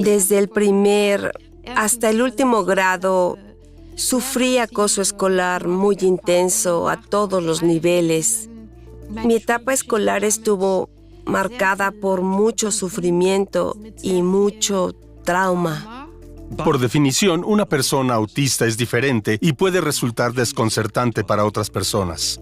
Desde el primer hasta el último grado, sufrí acoso escolar muy intenso a todos los niveles. Mi etapa escolar estuvo marcada por mucho sufrimiento y mucho trauma. Por definición, una persona autista es diferente y puede resultar desconcertante para otras personas.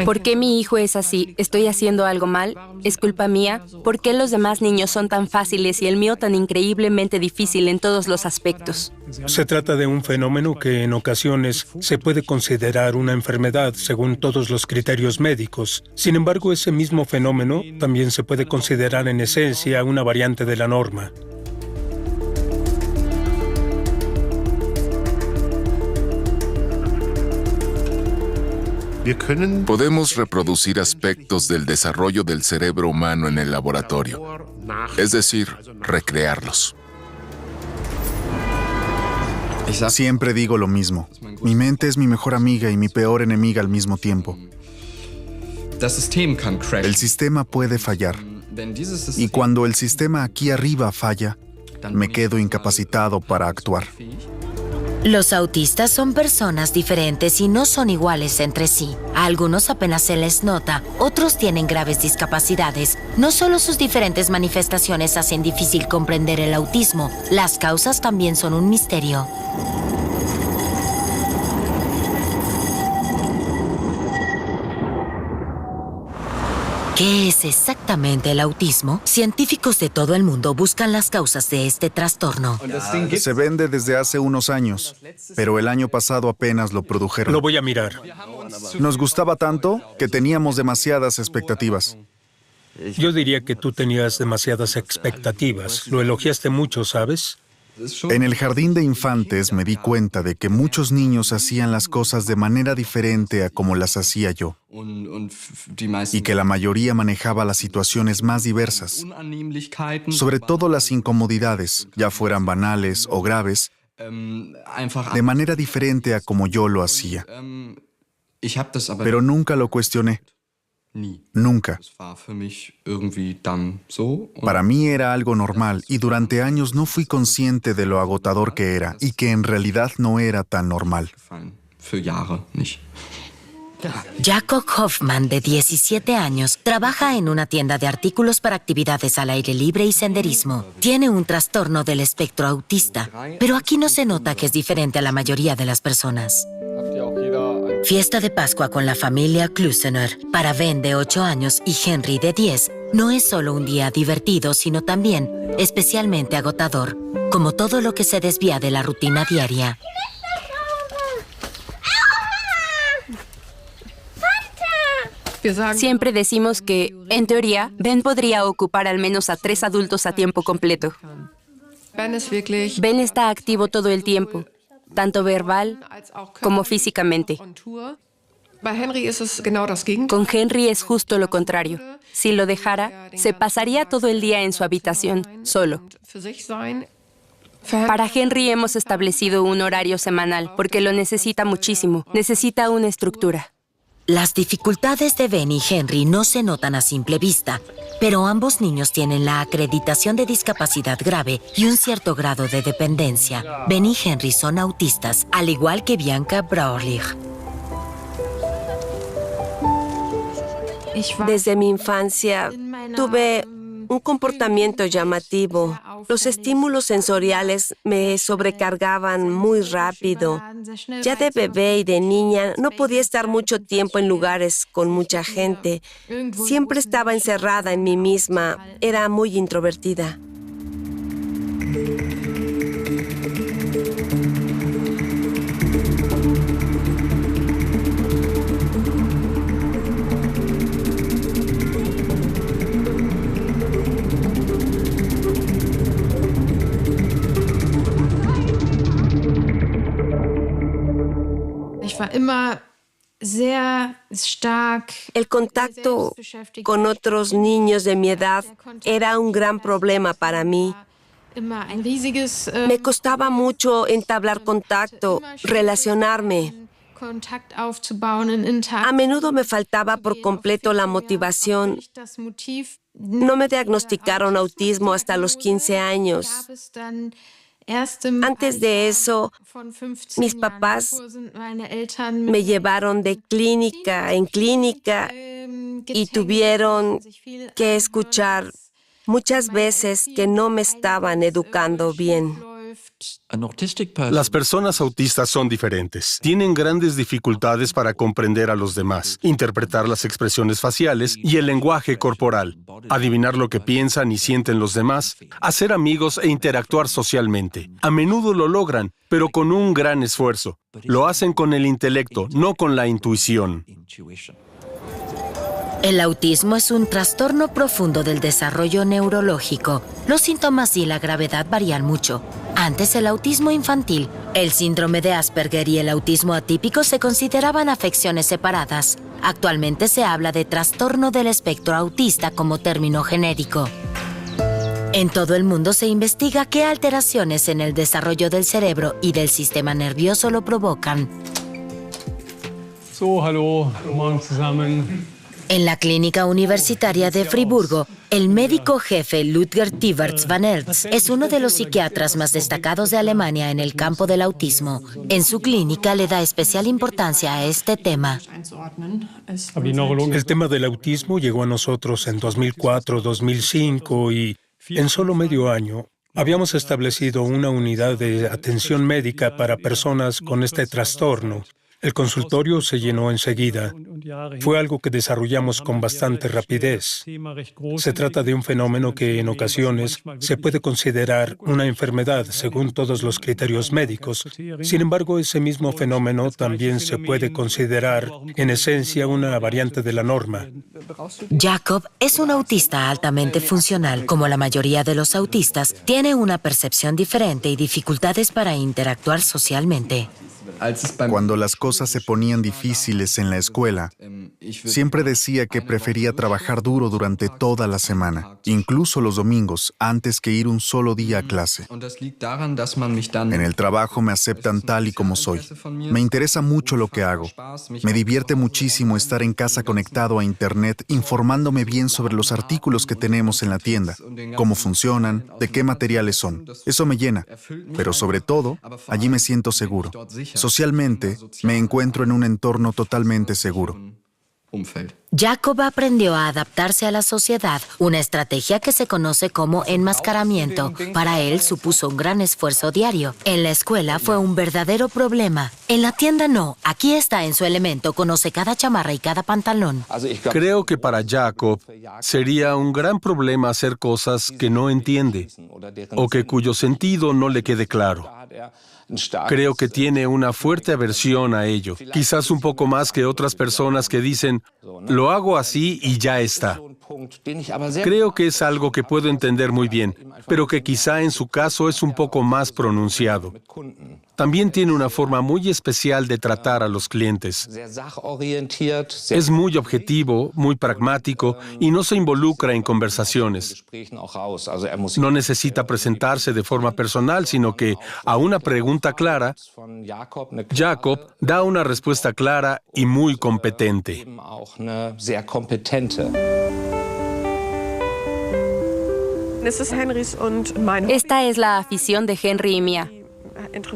¿Por qué mi hijo es así? ¿Estoy haciendo algo mal? ¿Es culpa mía? ¿Por qué los demás niños son tan fáciles y el mío tan increíblemente difícil en todos los aspectos? Se trata de un fenómeno que en ocasiones se puede considerar una enfermedad según todos los criterios médicos. Sin embargo, ese mismo fenómeno también se puede considerar en esencia una variante de la norma. Podemos reproducir aspectos del desarrollo del cerebro humano en el laboratorio, es decir, recrearlos. Siempre digo lo mismo. Mi mente es mi mejor amiga y mi peor enemiga al mismo tiempo. El sistema puede fallar. Y cuando el sistema aquí arriba falla, me quedo incapacitado para actuar. Los autistas son personas diferentes y no son iguales entre sí. A algunos apenas se les nota, otros tienen graves discapacidades. No solo sus diferentes manifestaciones hacen difícil comprender el autismo, las causas también son un misterio. ¿Qué es exactamente el autismo? Científicos de todo el mundo buscan las causas de este trastorno. Se vende desde hace unos años, pero el año pasado apenas lo produjeron. Lo voy a mirar. Nos gustaba tanto que teníamos demasiadas expectativas. Yo diría que tú tenías demasiadas expectativas. Lo elogiaste mucho, ¿sabes? En el jardín de infantes me di cuenta de que muchos niños hacían las cosas de manera diferente a como las hacía yo, y que la mayoría manejaba las situaciones más diversas, sobre todo las incomodidades, ya fueran banales o graves, de manera diferente a como yo lo hacía. Pero nunca lo cuestioné. Nunca. Para mí era algo normal y durante años no fui consciente de lo agotador que era y que en realidad no era tan normal. Jacob Hoffman, de 17 años, trabaja en una tienda de artículos para actividades al aire libre y senderismo. Tiene un trastorno del espectro autista, pero aquí no se nota que es diferente a la mayoría de las personas. Fiesta de Pascua con la familia Klusener. Para Ben, de 8 años, y Henry, de 10, no es solo un día divertido, sino también especialmente agotador, como todo lo que se desvía de la rutina diaria. Siempre decimos que, en teoría, Ben podría ocupar al menos a 3 adultos a tiempo completo. Ben está activo todo el tiempo, tanto verbal como físicamente. Con Henry es justo lo contrario. Si lo dejara, se pasaría todo el día en su habitación, solo. Para Henry hemos establecido un horario semanal porque lo necesita muchísimo. Necesita una estructura. Las dificultades de Ben y Henry no se notan a simple vista, pero ambos niños tienen la acreditación de discapacidad grave y un cierto grado de dependencia. Ben y Henry son autistas, al igual que Bianca Brauerlich. Desde mi infancia tuve un comportamiento llamativo. Los estímulos sensoriales me sobrecargaban muy rápido. Ya de bebé y de niña no podía estar mucho tiempo en lugares con mucha gente. Siempre estaba encerrada en mí misma. Era muy introvertida. El contacto con otros niños de mi edad era un gran problema para mí. Me costaba mucho entablar contacto, relacionarme. A menudo me faltaba por completo la motivación. No me diagnosticaron autismo hasta los 15 años. Antes de eso, mis papás me llevaron de clínica en clínica y tuvieron que escuchar muchas veces que no me estaban educando bien. Las personas autistas son diferentes. Tienen grandes dificultades para comprender a los demás, interpretar las expresiones faciales y el lenguaje corporal, adivinar lo que piensan y sienten los demás, hacer amigos e interactuar socialmente. A menudo lo logran, pero con un gran esfuerzo. Lo hacen con el intelecto, no con la intuición. El autismo es un trastorno profundo del desarrollo neurológico. Los síntomas y la gravedad varían mucho. Antes, el autismo infantil, el síndrome de Asperger y el autismo atípico se consideraban afecciones separadas. Actualmente se habla de trastorno del espectro autista como término genérico. En todo el mundo se investiga qué alteraciones en el desarrollo del cerebro y del sistema nervioso lo provocan. Hallo, guten Morgen zusammen. En la Clínica Universitaria de Friburgo, el médico jefe Ludger Tiberts van Eltz es uno de los psiquiatras más destacados de Alemania en el campo del autismo. En su clínica le da especial importancia a este tema. El tema del autismo llegó a nosotros en 2004-2005 y en solo medio año habíamos establecido una unidad de atención médica para personas con este trastorno. El consultorio se llenó enseguida. Fue algo que desarrollamos con bastante rapidez. Se trata de un fenómeno que en ocasiones se puede considerar una enfermedad según todos los criterios médicos. Sin embargo, ese mismo fenómeno también se puede considerar en esencia una variante de la norma. Jacob es un autista altamente funcional. Como la mayoría de los autistas, tiene una percepción diferente y dificultades para interactuar socialmente. Cuando las cosas se ponían difíciles en la escuela, siempre decía que prefería trabajar duro durante toda la semana, incluso los domingos, antes que ir un solo día a clase. En el trabajo me aceptan tal y como soy. Me interesa mucho lo que hago. Me divierte muchísimo estar en casa conectado a Internet, informándome bien sobre los artículos que tenemos en la tienda, cómo funcionan, de qué materiales son. Eso me llena. Pero sobre todo, allí me siento seguro. Socialmente, me encuentro en un entorno totalmente seguro. Jacob aprendió a adaptarse a la sociedad, una estrategia que se conoce como enmascaramiento. Para él supuso un gran esfuerzo diario. En la escuela fue un verdadero problema. En la tienda no. Aquí está en su elemento, conoce cada chamarra y cada pantalón. Creo que para Jacob sería un gran problema hacer cosas que no entiende o que cuyo sentido no le quede claro. Creo que tiene una fuerte aversión a ello, quizás un poco más que otras personas que dicen, lo hago así y ya está. Creo que es algo que puedo entender muy bien, pero que quizá en su caso es un poco más pronunciado. También tiene una forma muy especial de tratar a los clientes. Es muy objetivo, muy pragmático y no se involucra en conversaciones. No necesita presentarse de forma personal, sino que a una pregunta clara, Jacob da una respuesta clara y muy competente. Esta es la afición de Henry y mía.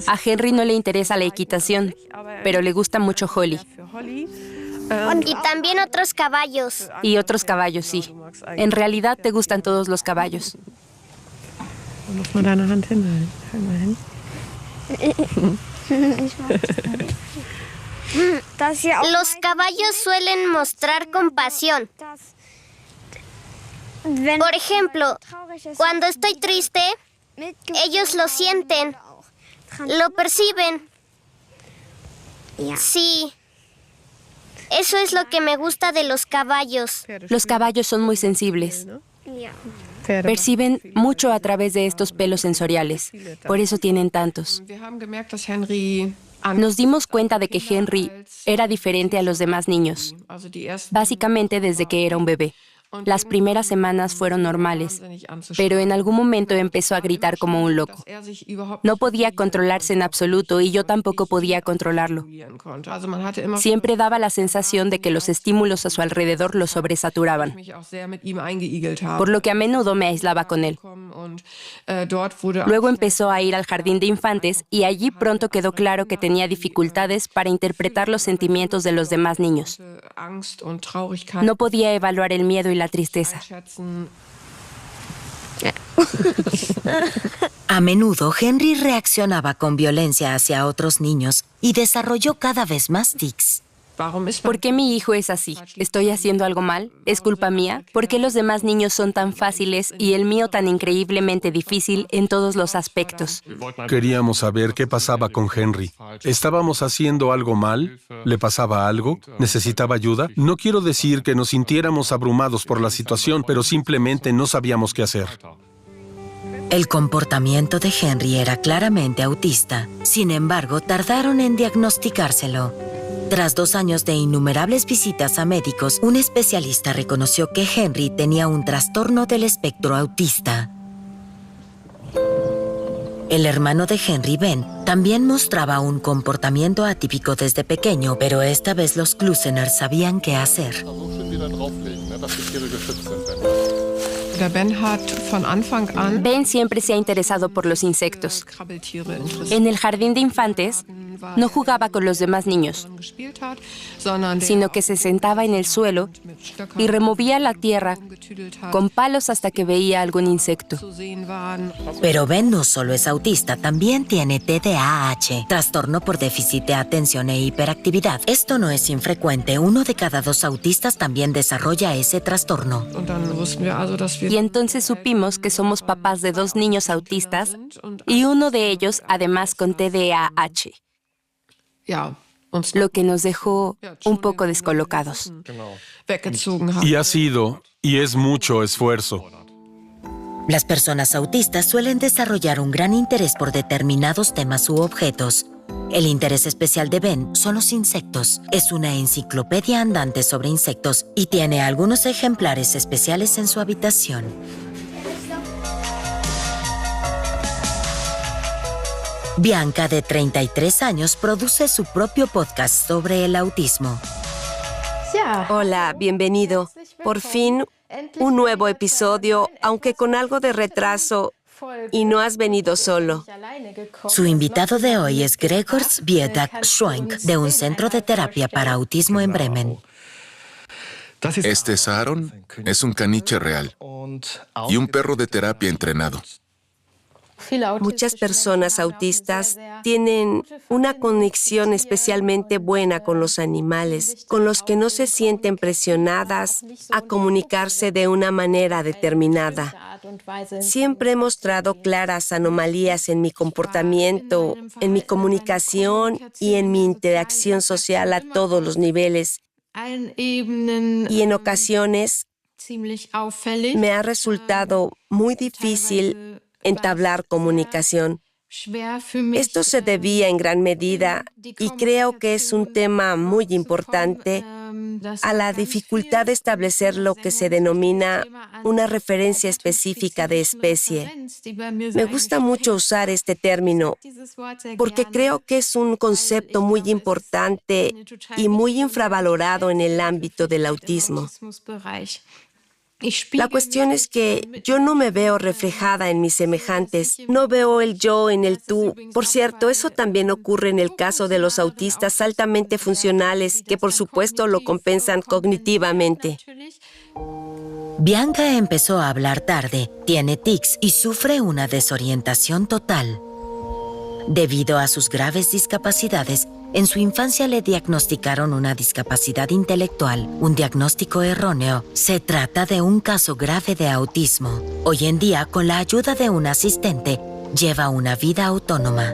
A Henry no le interesa la equitación, pero le gusta mucho Holly. Y también otros caballos. Y otros caballos, sí. En realidad te gustan todos los caballos. Los caballos suelen mostrar compasión. Por ejemplo, cuando estoy triste, ellos lo sienten, lo perciben. Sí, eso es lo que me gusta de los caballos. Los caballos son muy sensibles. Perciben mucho a través de estos pelos sensoriales. Por eso tienen tantos. Nos dimos cuenta de que Henry era diferente a los demás niños, básicamente desde que era un bebé. Las primeras semanas fueron normales, pero en algún momento empezó a gritar como un loco. No podía controlarse en absoluto y yo tampoco podía controlarlo. Siempre daba la sensación de que los estímulos a su alrededor lo sobresaturaban, por lo que a menudo me aislaba con él. Luego empezó a ir al jardín de infantes y allí pronto quedó claro que tenía dificultades para interpretar los sentimientos de los demás niños. No podía evaluar el miedo y la tristeza. A menudo, Henry reaccionaba con violencia hacia otros niños y desarrolló cada vez más tics. ¿Por qué mi hijo es así? ¿Estoy haciendo algo mal? ¿Es culpa mía? ¿Por qué los demás niños son tan fáciles y el mío tan increíblemente difícil en todos los aspectos? Queríamos saber qué pasaba con Henry. ¿Estábamos haciendo algo mal? ¿Le pasaba algo? ¿Necesitaba ayuda? No quiero decir que nos sintiéramos abrumados por la situación, pero simplemente no sabíamos qué hacer. El comportamiento de Henry era claramente autista. Sin embargo, tardaron en diagnosticárselo. Tras 2 años de innumerables visitas a médicos, un especialista reconoció que Henry tenía un trastorno del espectro autista. El hermano de Henry, Ben, también mostraba un comportamiento atípico desde pequeño, pero esta vez los Klusener sabían qué hacer. Ben siempre se ha interesado por los insectos. En el jardín de infantes, no jugaba con los demás niños, sino que se sentaba en el suelo y removía la tierra con palos hasta que veía algún insecto. Pero Ben no solo es autista, también tiene TDAH, trastorno por déficit de atención e hiperactividad. Esto no es infrecuente, 1 de cada 2 autistas también desarrolla ese trastorno. Y entonces supimos que somos papás de 2 niños autistas y uno de ellos además con TDAH, lo que nos dejó un poco descolocados. Y ha sido, y es mucho esfuerzo. Las personas autistas suelen desarrollar un gran interés por determinados temas u objetos. El interés especial de Ben son los insectos. Es una enciclopedia andante sobre insectos y tiene algunos ejemplares especiales en su habitación. Bianca, de 33 años, produce su propio podcast sobre el autismo. Hola, bienvenido. Por fin, un nuevo episodio, aunque con algo de retraso, y no has venido solo. Su invitado de hoy es Gregors Biedak-Schwenk, de un centro de terapia para autismo en Bremen. Este es Aaron, es un caniche real y un perro de terapia entrenado. Muchas personas autistas tienen una conexión especialmente buena con los animales, con los que no se sienten presionadas a comunicarse de una manera determinada. Siempre he mostrado claras anomalías en mi comportamiento, en mi comunicación y en mi interacción social a todos los niveles. Y en ocasiones me ha resultado muy difícil entablar comunicación. Esto se debía en gran medida, y creo que es un tema muy importante, a la dificultad de establecer lo que se denomina una referencia específica de especie. Me gusta mucho usar este término porque creo que es un concepto muy importante y muy infravalorado en el ámbito del autismo. La cuestión es que yo no me veo reflejada en mis semejantes, no veo el yo en el tú. Por cierto, eso también ocurre en el caso de los autistas altamente funcionales, que por supuesto lo compensan cognitivamente. Bianca empezó a hablar tarde, tiene tics y sufre una desorientación total. Debido a sus graves discapacidades, en su infancia le diagnosticaron una discapacidad intelectual, un diagnóstico erróneo. Se trata de un caso grave de autismo. Hoy en día, con la ayuda de un asistente, lleva una vida autónoma.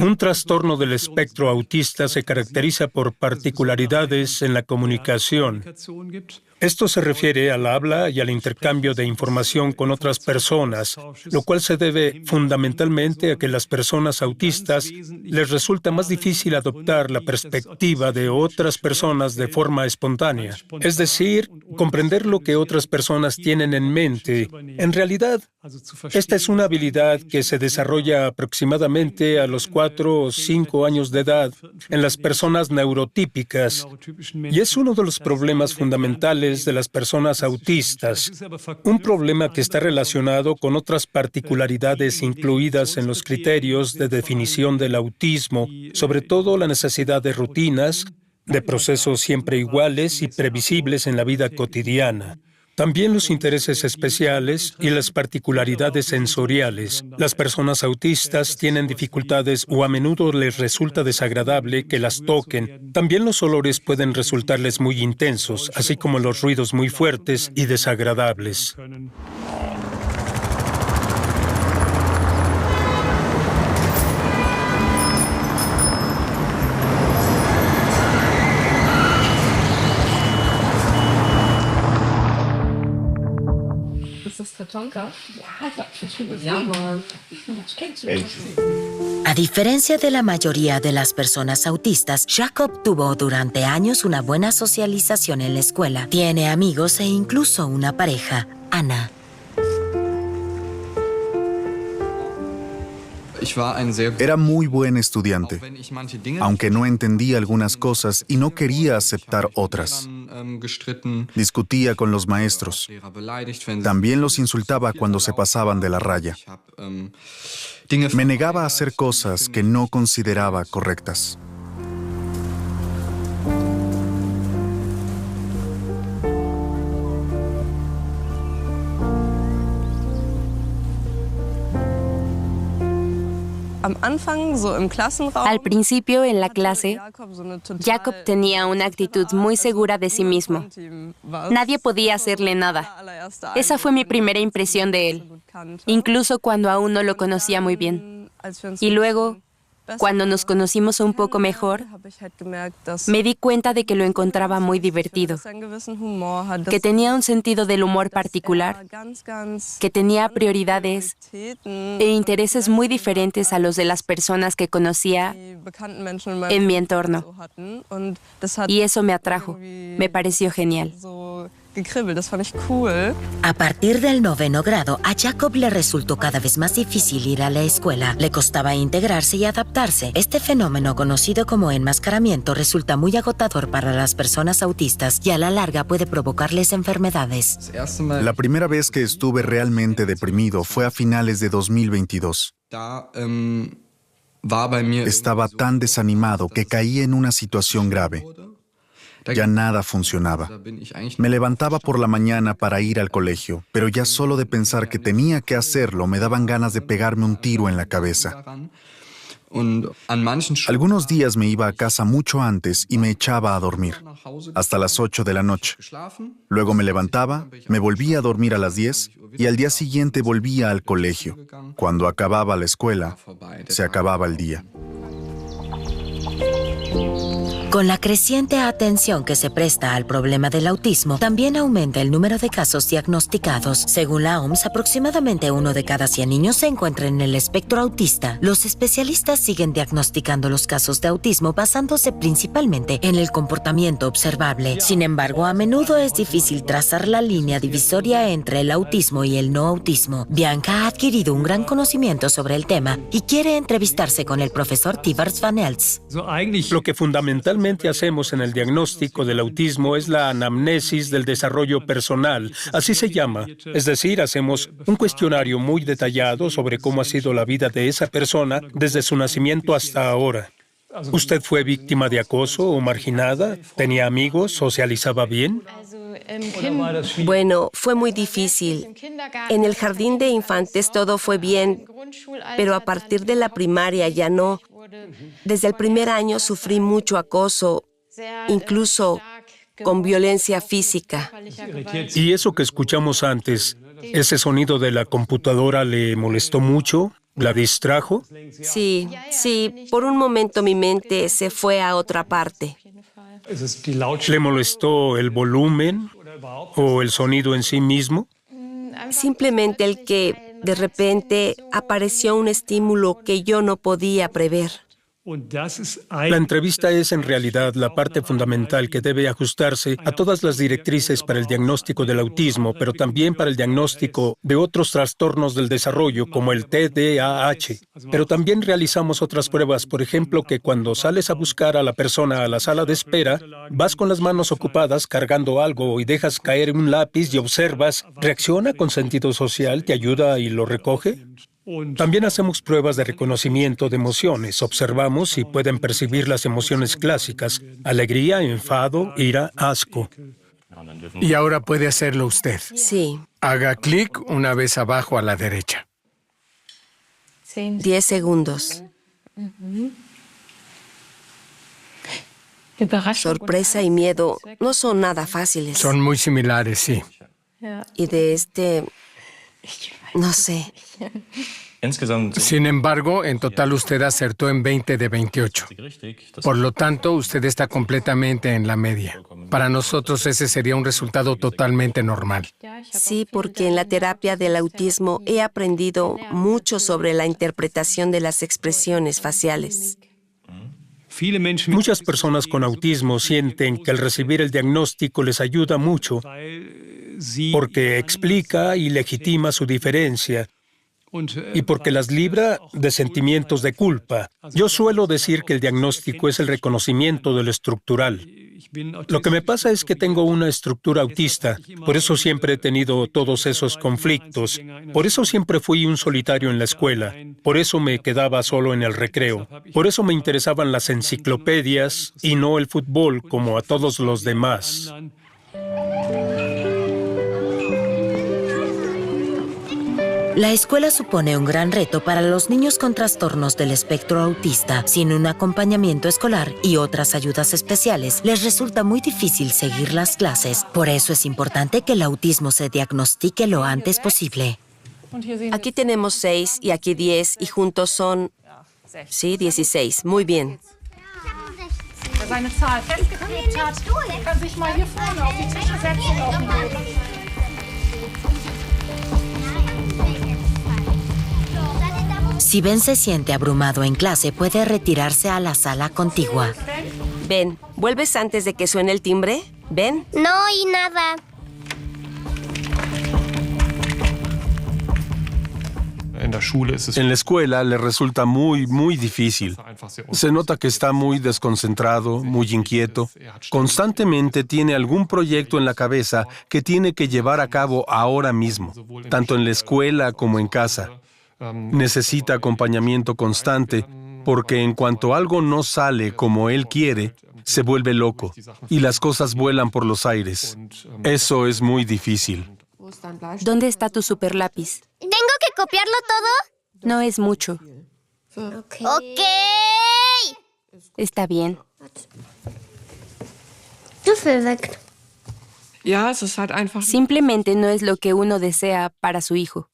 Un trastorno del espectro autista se caracteriza por particularidades en la comunicación. Esto se refiere al habla y al intercambio de información con otras personas, lo cual se debe fundamentalmente a que las personas autistas les resulta más difícil adoptar la perspectiva de otras personas de forma espontánea. Es decir, comprender lo que otras personas tienen en mente. En realidad, esta es una habilidad que se desarrolla aproximadamente a los 4 o 5 años de edad en las personas neurotípicas, y es uno de los problemas fundamentales de las personas autistas, un problema que está relacionado con otras particularidades incluidas en los criterios de definición del autismo, sobre todo la necesidad de rutinas, de procesos siempre iguales y previsibles en la vida cotidiana. También los intereses especiales y las particularidades sensoriales. Las personas autistas tienen dificultades o a menudo les resulta desagradable que las toquen. También los olores pueden resultarles muy intensos, así como los ruidos muy fuertes y desagradables. A diferencia de la mayoría de las personas autistas, Jacob tuvo durante años una buena socialización en la escuela. Tiene amigos e incluso una pareja, Anna. Era muy buen estudiante, aunque no entendía algunas cosas y no quería aceptar otras. Discutía con los maestros. También los insultaba cuando se pasaban de la raya. Me negaba a hacer cosas que no consideraba correctas. Al principio, en la clase, Jacob tenía una actitud muy segura de sí mismo. Nadie podía hacerle nada. Esa fue mi primera impresión de él, incluso cuando aún no lo conocía muy bien. Y luego, cuando nos conocimos un poco mejor, me di cuenta de que lo encontraba muy divertido, que tenía un sentido del humor particular, que tenía prioridades e intereses muy diferentes a los de las personas que conocía en mi entorno. Y eso me atrajo, me pareció genial. A partir del 9º grado, a Jacob le resultó cada vez más difícil ir a la escuela. Le costaba integrarse y adaptarse. Este fenómeno, conocido como enmascaramiento, resulta muy agotador para las personas autistas y a la larga puede provocarles enfermedades. La primera vez que estuve realmente deprimido fue a finales de 2022. Estaba tan desanimado que caí en una situación grave. Ya nada funcionaba. Me levantaba por la mañana para ir al colegio, pero ya solo de pensar que tenía que hacerlo me daban ganas de pegarme un tiro en la cabeza. Algunos días me iba a casa mucho antes y me echaba a dormir, hasta las 8 de la noche. Luego me levantaba, me volvía a dormir a las 10 y al día siguiente volvía al colegio. Cuando acababa la escuela, se acababa el día. Con la creciente atención que se presta al problema del autismo, también aumenta el número de casos diagnosticados. Según la OMS, aproximadamente 1 de cada 100 niños se encuentra en el espectro autista. Los especialistas siguen diagnosticando los casos de autismo basándose principalmente en el comportamiento observable. Sin embargo, a menudo es difícil trazar la línea divisoria entre el autismo y el no autismo. Bianca ha adquirido un gran conocimiento sobre el tema y quiere entrevistarse con el profesor Tivars Van Els. Lo que fundamentalmente hacemos en el diagnóstico del autismo es la anamnesis del desarrollo personal, así se llama. Es decir, hacemos un cuestionario muy detallado sobre cómo ha sido la vida de esa persona desde su nacimiento hasta ahora. ¿Usted fue víctima de acoso o marginada? ¿Tenía amigos? ¿Socializaba bien? Bueno, fue muy difícil. En el jardín de infantes todo fue bien, pero a partir de la primaria ya no. Desde el primer año sufrí mucho acoso, incluso con violencia física. ¿Y eso que escuchamos antes, ese sonido de la computadora le molestó mucho? ¿La distrajo? Sí, por un momento mi mente se fue a otra parte. ¿Le molestó el volumen o el sonido en sí mismo? Simplemente el que de repente apareció un estímulo que yo no podía prever. La entrevista es en realidad la parte fundamental que debe ajustarse a todas las directrices para el diagnóstico del autismo, pero también para el diagnóstico de otros trastornos del desarrollo como el TDAH. Pero también realizamos otras pruebas, por ejemplo, que cuando sales a buscar a la persona a la sala de espera, vas con las manos ocupadas cargando algo y dejas caer un lápiz y observas, ¿reacciona con sentido social, te ayuda y lo recoge? También hacemos pruebas de reconocimiento de emociones. Observamos si pueden percibir las emociones clásicas: alegría, enfado, ira, asco. Y ahora puede hacerlo usted. Sí. Haga clic una vez abajo a la derecha. 10 segundos. Sorpresa y miedo no son nada fáciles. Son muy similares, sí. Y de no sé. Sin embargo, en total usted acertó en 20 de 28. Por lo tanto, usted está completamente en la media. Para nosotros ese sería un resultado totalmente normal. Sí, porque en la terapia del autismo he aprendido mucho sobre la interpretación de las expresiones faciales. Muchas personas con autismo sienten que al recibir el diagnóstico les ayuda mucho porque explica y legitima su diferencia y porque las libra de sentimientos de culpa. Yo suelo decir que el diagnóstico es el reconocimiento de lo estructural. Lo que me pasa es que tengo una estructura autista, por eso siempre he tenido todos esos conflictos, por eso siempre fui un solitario en la escuela, por eso me quedaba solo en el recreo, por eso me interesaban las enciclopedias y no el fútbol como a todos los demás. La escuela supone un gran reto para los niños con trastornos del espectro autista. Sin un acompañamiento escolar y otras ayudas especiales, les resulta muy difícil seguir las clases. Por eso es importante que el autismo se diagnostique lo antes posible. Aquí tenemos 6 y aquí 10 y juntos son, 16. Muy bien. Si Ben se siente abrumado en clase, puede retirarse a la sala contigua. Ben, ¿vuelves antes de que suene el timbre? Ben. No oí nada. En la escuela le resulta muy difícil. Se nota que está muy desconcentrado, muy inquieto. Constantemente tiene algún proyecto en la cabeza que tiene que llevar a cabo ahora mismo, tanto en la escuela como en casa. Necesita acompañamiento constante porque en cuanto algo no sale como él quiere, se vuelve loco y las cosas vuelan por los aires. Eso es muy difícil. ¿Dónde está tu superlápiz? ¿Tengo que copiarlo todo? No es mucho. Ok. Está bien. Simplemente no es lo que uno desea para su hijo.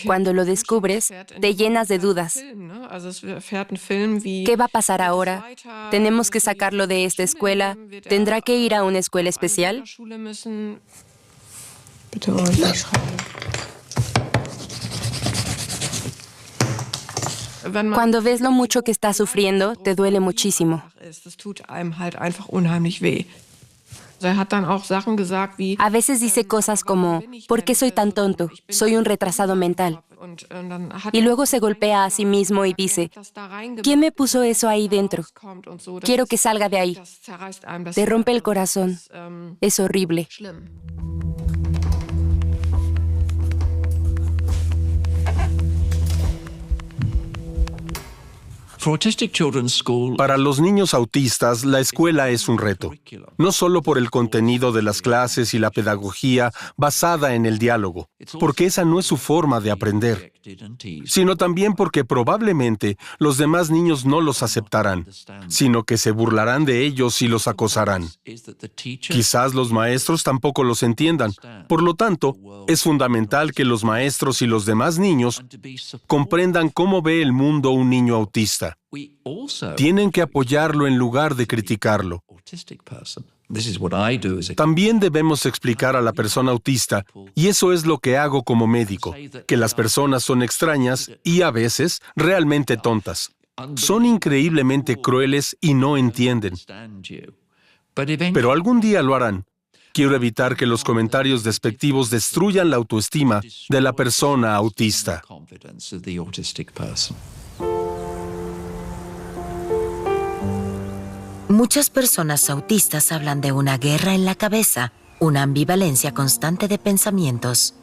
Cuando lo descubres, te llenas de dudas. ¿Qué va a pasar ahora? ¿Tenemos que sacarlo de esta escuela? ¿Tendrá que ir a una escuela especial? Cuando ves lo mucho que está sufriendo, te duele muchísimo. A veces dice cosas como, ¿por qué soy tan tonto? Soy un retrasado mental. Y luego se golpea a sí mismo y dice, ¿quién me puso eso ahí dentro? Quiero que salga de ahí. Te rompe el corazón. Es horrible. Para los niños autistas, la escuela es un reto, no solo por el contenido de las clases y la pedagogía basada en el diálogo, porque esa no es su forma de aprender, sino también porque probablemente los demás niños no los aceptarán, sino que se burlarán de ellos y los acosarán. Quizás los maestros tampoco los entiendan. Por lo tanto, es fundamental que los maestros y los demás niños comprendan cómo ve el mundo un niño autista. Tienen que apoyarlo en lugar de criticarlo. También debemos explicar a la persona autista, y eso es lo que hago como médico, que las personas son extrañas y a veces realmente tontas. Son increíblemente crueles y no entienden. Pero algún día lo harán. Quiero evitar que los comentarios despectivos destruyan la autoestima de la persona autista. Muchas personas autistas hablan de una guerra en la cabeza, una ambivalencia constante de pensamientos.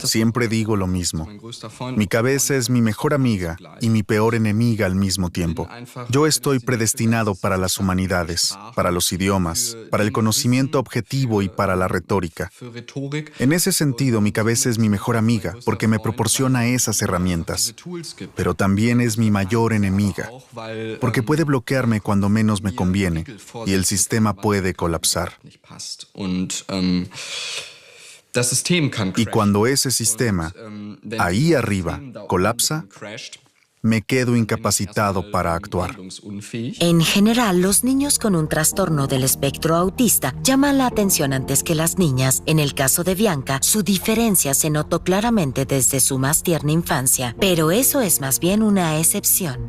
Siempre digo lo mismo. Mi cabeza es mi mejor amiga y mi peor enemiga al mismo tiempo. Yo estoy predestinado para las humanidades, para los idiomas, para el conocimiento objetivo y para la retórica. En ese sentido, mi cabeza es mi mejor amiga porque me proporciona esas herramientas. Pero también es mi mayor enemiga, porque puede bloquearme cuando menos me conviene y el sistema puede colapsar. Y cuando ese sistema, ahí arriba, colapsa, me quedo incapacitado para actuar. En general, los niños con un trastorno del espectro autista llaman la atención antes que las niñas. En el caso de Bianca, su diferencia se notó claramente desde su más tierna infancia, pero eso es más bien una excepción.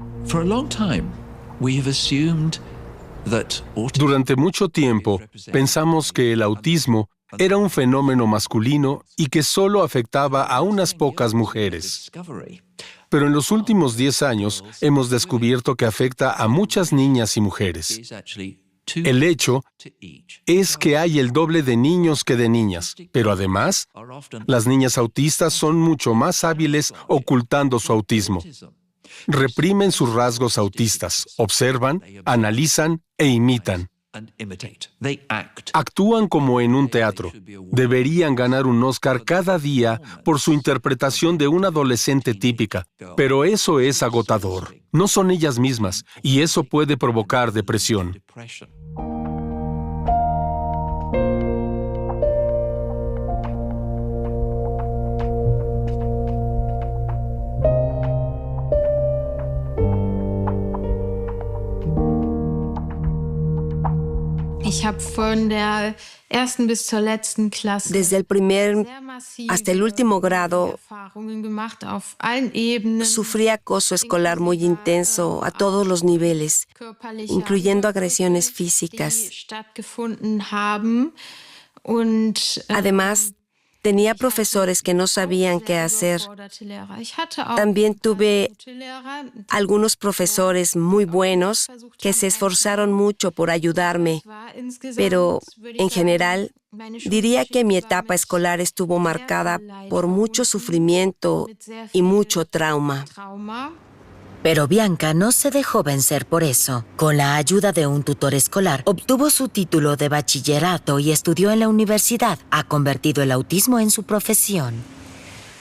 Durante mucho tiempo, pensamos que el autismo era un fenómeno masculino y que solo afectaba a unas pocas mujeres. Pero en los últimos 10 años hemos descubierto que afecta a muchas niñas y mujeres. El hecho es que hay el doble de niños que de niñas, pero además, las niñas autistas son mucho más hábiles ocultando su autismo. Reprimen sus rasgos autistas, observan, analizan e imitan. Actúan como en un teatro. Deberían ganar un Oscar cada día por su interpretación de una adolescente típica, pero eso es agotador. No son ellas mismas, y eso puede provocar depresión. Desde el primer hasta el último grado, sufrí acoso escolar muy intenso a todos los niveles, incluyendo agresiones físicas. Además, tenía profesores que no sabían qué hacer. También tuve algunos profesores muy buenos que se esforzaron mucho por ayudarme, pero en general diría que mi etapa escolar estuvo marcada por mucho sufrimiento y mucho trauma. Pero Bianca no se dejó vencer por eso. Con la ayuda de un tutor escolar, obtuvo su título de bachillerato y estudió en la universidad. Ha convertido el autismo en su profesión.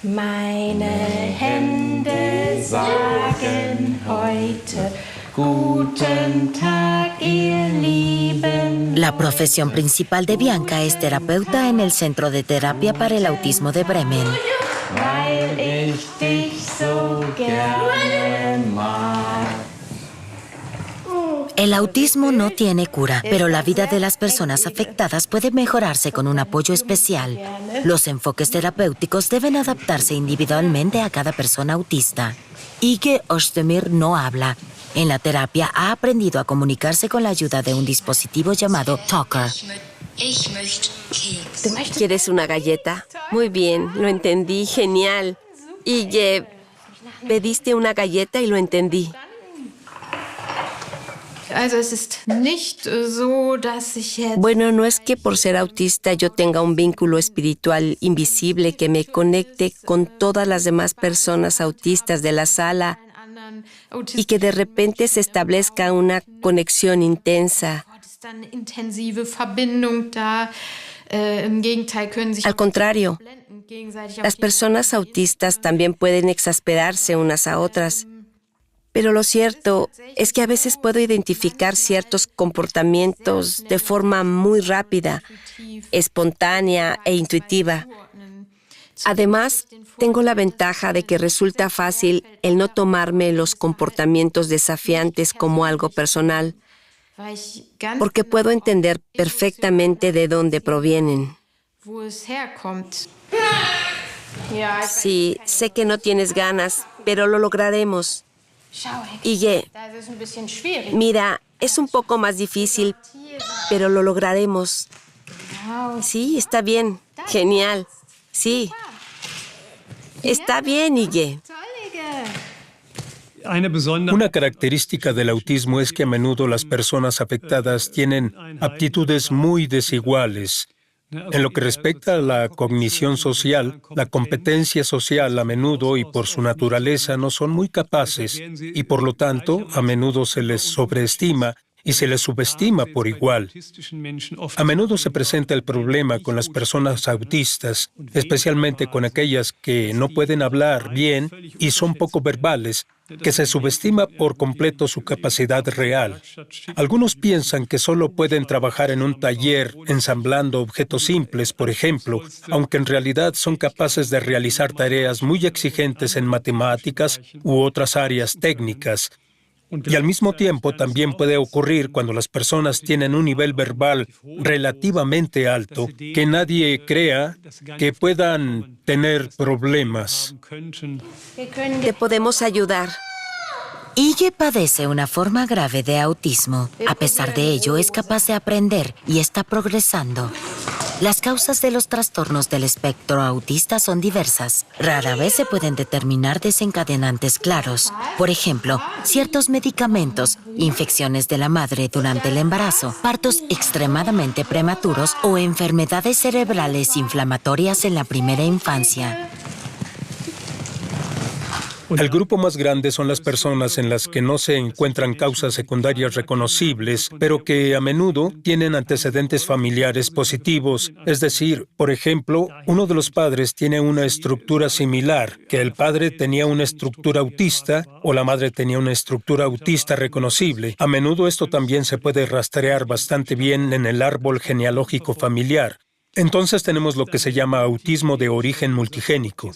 Meine Hände sagen heute Guten Tag, ihr Lieben. La profesión principal de Bianca es terapeuta en el Centro de Terapia para el Autismo de Bremen. Weil ich dich so gerne mag. El autismo no tiene cura, pero la vida de las personas afectadas puede mejorarse con un apoyo especial. Los enfoques terapéuticos deben adaptarse individualmente a cada persona autista. Ige Özdemir no habla. En la terapia ha aprendido a comunicarse con la ayuda de un dispositivo llamado Talker. ¿Quieres una galleta? Muy bien, lo entendí, genial. Ige, pediste una galleta y lo entendí. Bueno, no es que por ser autista yo tenga un vínculo espiritual invisible que me conecte con todas las demás personas autistas de la sala y que de repente se establezca una conexión intensa. Al contrario, las personas autistas también pueden exasperarse unas a otras. Pero lo cierto es que a veces puedo identificar ciertos comportamientos de forma muy rápida, espontánea e intuitiva. Además, tengo la ventaja de que resulta fácil el no tomarme los comportamientos desafiantes como algo personal, porque puedo entender perfectamente de dónde provienen. Sí, sé que no tienes ganas, pero lo lograremos. Ige, mira, es un poco más difícil, pero lo lograremos. Sí, está bien. Genial. Sí. Está bien, Ige. Una característica del autismo es que a menudo las personas afectadas tienen aptitudes muy desiguales. En lo que respecta a la cognición social, la competencia social a menudo y por su naturaleza no son muy capaces y por lo tanto a menudo se les sobreestima y se les subestima por igual. A menudo se presenta el problema con las personas autistas, especialmente con aquellas que no pueden hablar bien y son poco verbales, que se subestima por completo su capacidad real. Algunos piensan que solo pueden trabajar en un taller ensamblando objetos simples, por ejemplo, aunque en realidad son capaces de realizar tareas muy exigentes en matemáticas u otras áreas técnicas. Y al mismo tiempo también puede ocurrir cuando las personas tienen un nivel verbal relativamente alto que nadie crea que puedan tener problemas. Te podemos ayudar. Ige padece una forma grave de autismo. A pesar de ello, es capaz de aprender y está progresando. Las causas de los trastornos del espectro autista son diversas. Rara vez se pueden determinar desencadenantes claros. Por ejemplo, ciertos medicamentos, infecciones de la madre durante el embarazo, partos extremadamente prematuros o enfermedades cerebrales inflamatorias en la primera infancia. El grupo más grande son las personas en las que no se encuentran causas secundarias reconocibles, pero que a menudo tienen antecedentes familiares positivos. Es decir, por ejemplo, uno de los padres tiene una estructura similar, que el padre tenía una estructura autista o la madre tenía una estructura autista reconocible. A menudo esto también se puede rastrear bastante bien en el árbol genealógico familiar. Entonces tenemos lo que se llama autismo de origen multigénico.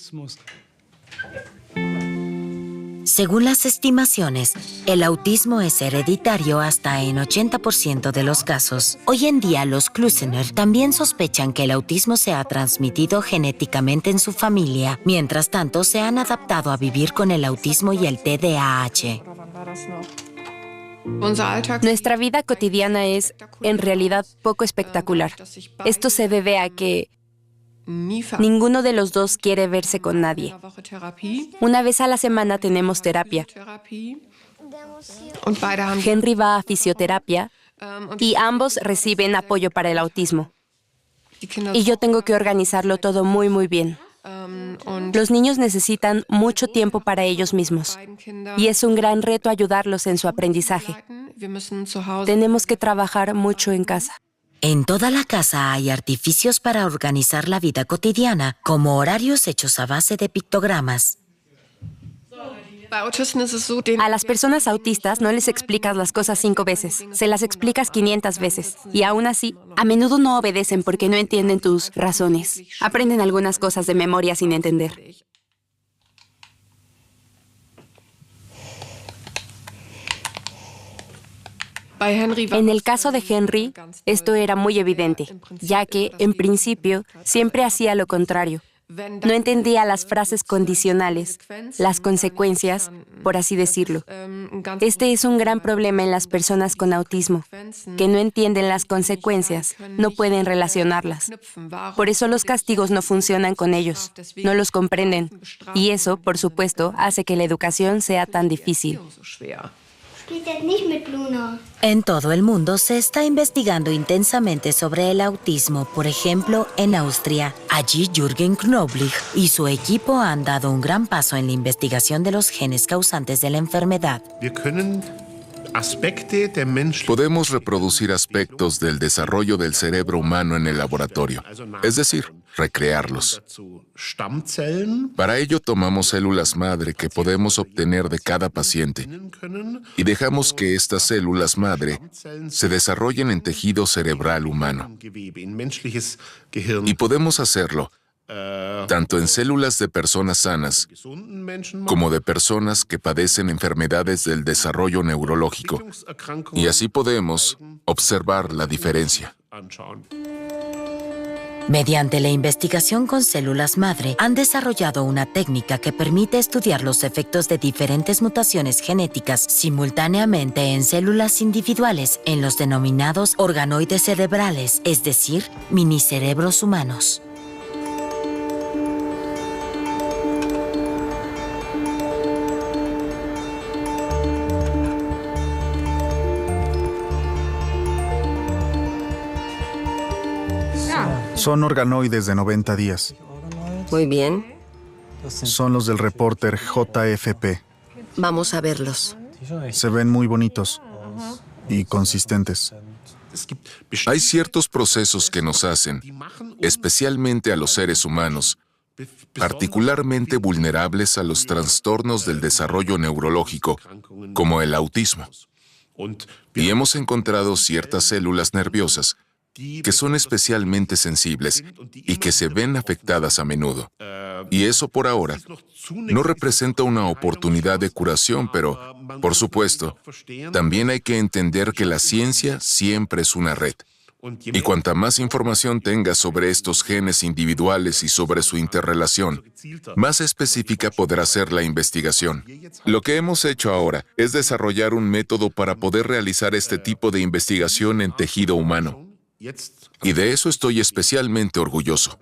Según las estimaciones, el autismo es hereditario hasta en 80% de los casos. Hoy en día, los Klusener también sospechan que el autismo se ha transmitido genéticamente en su familia. Mientras tanto, se han adaptado a vivir con el autismo y el TDAH. Nuestra vida cotidiana es, en realidad, poco espectacular. Esto se debe a que ninguno de los dos quiere verse con nadie. Una vez a la semana tenemos terapia. Henry va a fisioterapia y ambos reciben apoyo para el autismo. Y yo tengo que organizarlo todo muy, muy bien. Los niños necesitan mucho tiempo para ellos mismos y es un gran reto ayudarlos en su aprendizaje. Tenemos que trabajar mucho en casa. En toda la casa hay artificios para organizar la vida cotidiana, como horarios hechos a base de pictogramas. A las personas autistas no les explicas las cosas 5 veces, se las explicas 500 veces. Y aún así, a menudo no obedecen porque no entienden tus razones. Aprenden algunas cosas de memoria sin entender. En el caso de Henry, esto era muy evidente, ya que, en principio, siempre hacía lo contrario. No entendía las frases condicionales, las consecuencias, por así decirlo. Este es un gran problema en las personas con autismo, que no entienden las consecuencias, no pueden relacionarlas. Por eso los castigos no funcionan con ellos, no los comprenden. Y eso, por supuesto, hace que la educación sea tan difícil. En todo el mundo se está investigando intensamente sobre el autismo, por ejemplo, en Austria. Allí Jürgen Knoblich y su equipo han dado un gran paso en la investigación de los genes causantes de la enfermedad. Podemos reproducir aspectos del desarrollo del cerebro humano en el laboratorio, es decir, recrearlos. Para ello tomamos células madre que podemos obtener de cada paciente y dejamos que estas células madre se desarrollen en tejido cerebral humano. Y podemos hacerlo tanto en células de personas sanas como de personas que padecen enfermedades del desarrollo neurológico. Y así podemos observar la diferencia. Mediante la investigación con células madre, han desarrollado una técnica que permite estudiar los efectos de diferentes mutaciones genéticas simultáneamente en células individuales en los denominados organoides cerebrales, es decir, minicerebros humanos. Son organoides de 90 días. Muy bien. Son los del repórter JFP. Vamos a verlos. Se ven muy bonitos y consistentes. Hay ciertos procesos que nos hacen, especialmente a los seres humanos, particularmente vulnerables a los trastornos del desarrollo neurológico, como el autismo. Y hemos encontrado ciertas células nerviosas que son especialmente sensibles y que se ven afectadas a menudo. Y eso por ahora no representa una oportunidad de curación, pero, por supuesto, también hay que entender que la ciencia siempre es una red. Y cuanta más información tenga sobre estos genes individuales y sobre su interrelación, más específica podrá ser la investigación. Lo que hemos hecho ahora es desarrollar un método para poder realizar este tipo de investigación en tejido humano. Y de eso estoy especialmente orgulloso.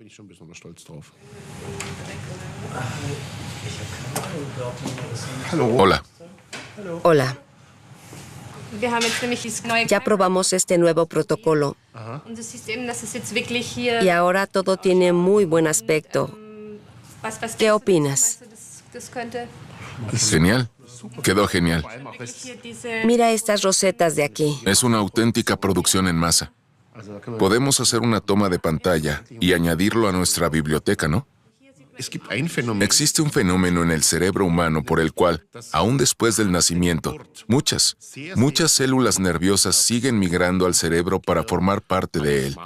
Hola. Hola. Ya probamos este nuevo protocolo. Y ahora todo tiene muy buen aspecto. ¿Qué opinas? Genial. Quedó genial. Mira estas rosetas de aquí. Es una auténtica producción en masa. Podemos hacer una toma de pantalla y añadirlo a nuestra biblioteca, ¿no? Existe un fenómeno en el cerebro humano por el cual, aún después del nacimiento, muchas células nerviosas siguen migrando al cerebro para formar parte de él.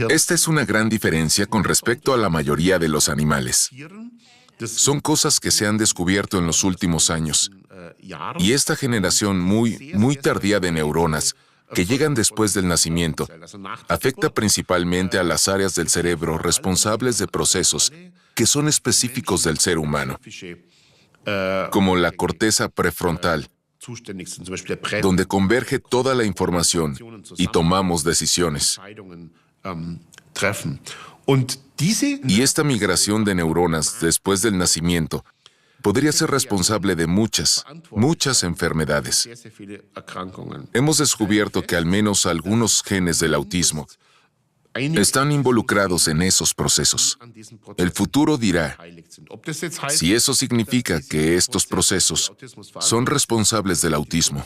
Esta es una gran diferencia con respecto a la mayoría de los animales. Son cosas que se han descubierto en los últimos años. Y esta generación muy tardía de neuronas, que llegan después del nacimiento, afecta principalmente a las áreas del cerebro responsables de procesos que son específicos del ser humano, como la corteza prefrontal, donde converge toda la información y tomamos decisiones. Y esta migración de neuronas después del nacimiento podría ser responsable de muchas enfermedades. Hemos descubierto que al menos algunos genes del autismo están involucrados en esos procesos. El futuro dirá si eso significa que estos procesos son responsables del autismo.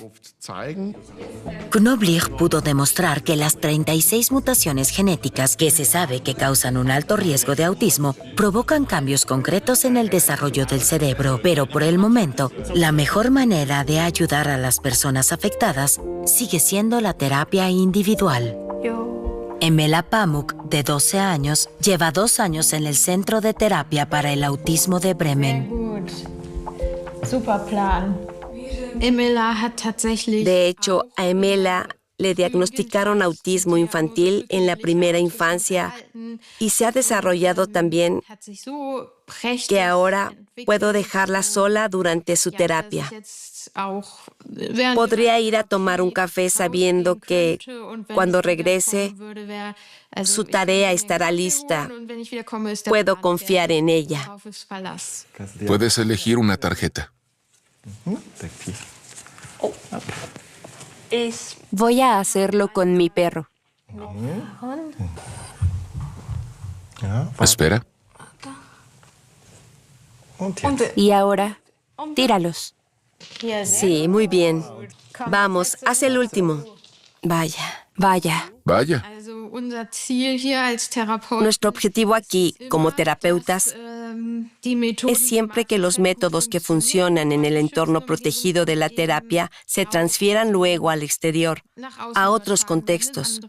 Knoblich pudo demostrar que las 36 mutaciones genéticas que se sabe que causan un alto riesgo de autismo provocan cambios concretos en el desarrollo del cerebro, pero por el momento, la mejor manera de ayudar a las personas afectadas sigue siendo la terapia individual. Emela Pamuk, de 12 años, lleva 2 años en el Centro de Terapia para el Autismo de Bremen. De hecho, a Emela le diagnosticaron autismo infantil en la primera infancia y se ha desarrollado también que ahora puedo dejarla sola durante su terapia. Podría ir a tomar un café sabiendo que cuando regrese su tarea estará lista. Puedo confiar en ella. Puedes elegir una tarjeta. Voy a hacerlo con mi perro. Espera. Y ahora, tíralos. Sí, muy bien. Vamos, haz el último. Vaya, vaya. Vaya. Nuestro objetivo aquí, como terapeutas, es siempre que los métodos que funcionan en el entorno protegido de la terapia se transfieran luego al exterior, a otros contextos.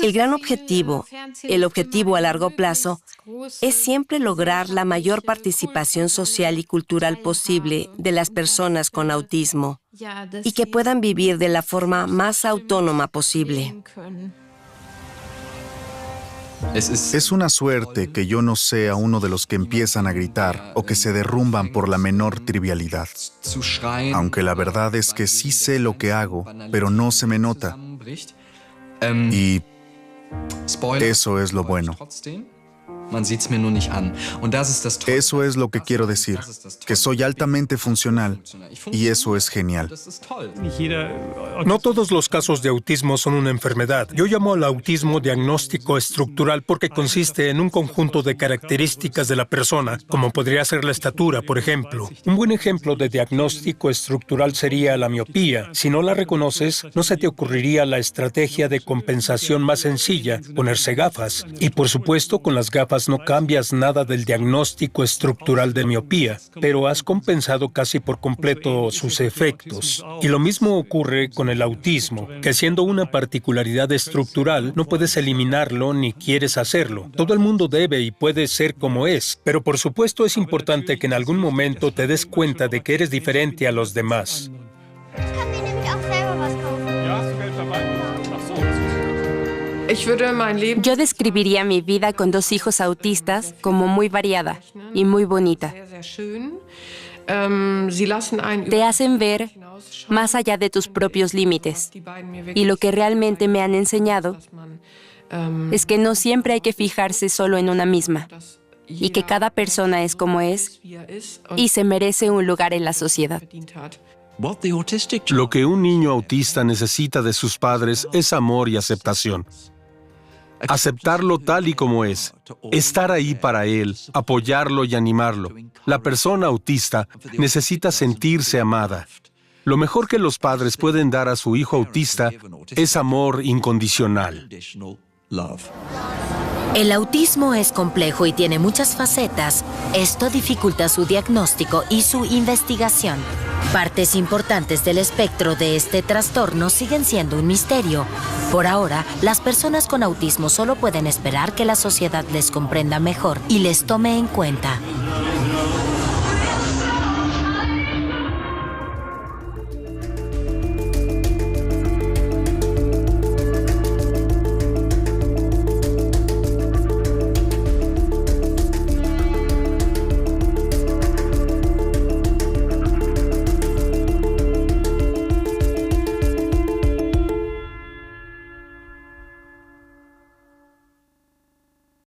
El gran objetivo, el objetivo a largo plazo, es siempre lograr la mayor participación social y cultural posible de las personas con autismo y que puedan vivir de la forma más autónoma posible. Es una suerte que yo no sea uno de los que empiezan a gritar o que se derrumban por la menor trivialidad. Aunque la verdad es que sí sé lo que hago, pero no se me nota. Y eso es lo bueno. Eso es lo que quiero decir, que soy altamente funcional y eso es genial. No todos los casos de autismo son una enfermedad. Yo llamo al autismo diagnóstico estructural porque consiste en un conjunto de características de la persona, como podría ser la estatura, por ejemplo. Un buen ejemplo de diagnóstico estructural sería la miopía. Si no la reconoces, no se te ocurriría la estrategia de compensación más sencilla, ponerse gafas. Y por supuesto, con las gafas no cambias nada del diagnóstico estructural de miopía, pero has compensado casi por completo sus efectos. Y lo mismo ocurre con el autismo, que siendo una particularidad estructural, no puedes eliminarlo ni quieres hacerlo. Todo el mundo debe y puede ser como es, pero por supuesto es importante que en algún momento te des cuenta de que eres diferente a los demás. Yo describiría mi vida con 2 hijos autistas como muy variada y muy bonita. Te hacen ver más allá de tus propios límites. Y lo que realmente me han enseñado es que no siempre hay que fijarse solo en una misma y que cada persona es como es y se merece un lugar en la sociedad. Lo que un niño autista necesita de sus padres es amor y aceptación. Aceptarlo tal y como es, estar ahí para él, apoyarlo y animarlo. La persona autista necesita sentirse amada. Lo mejor que los padres pueden dar a su hijo autista es amor incondicional. El autismo es complejo y tiene muchas facetas. Esto dificulta su diagnóstico y su investigación. Partes importantes del espectro de este trastorno siguen siendo un misterio. Por ahora, las personas con autismo solo pueden esperar que la sociedad les comprenda mejor y les tome en cuenta.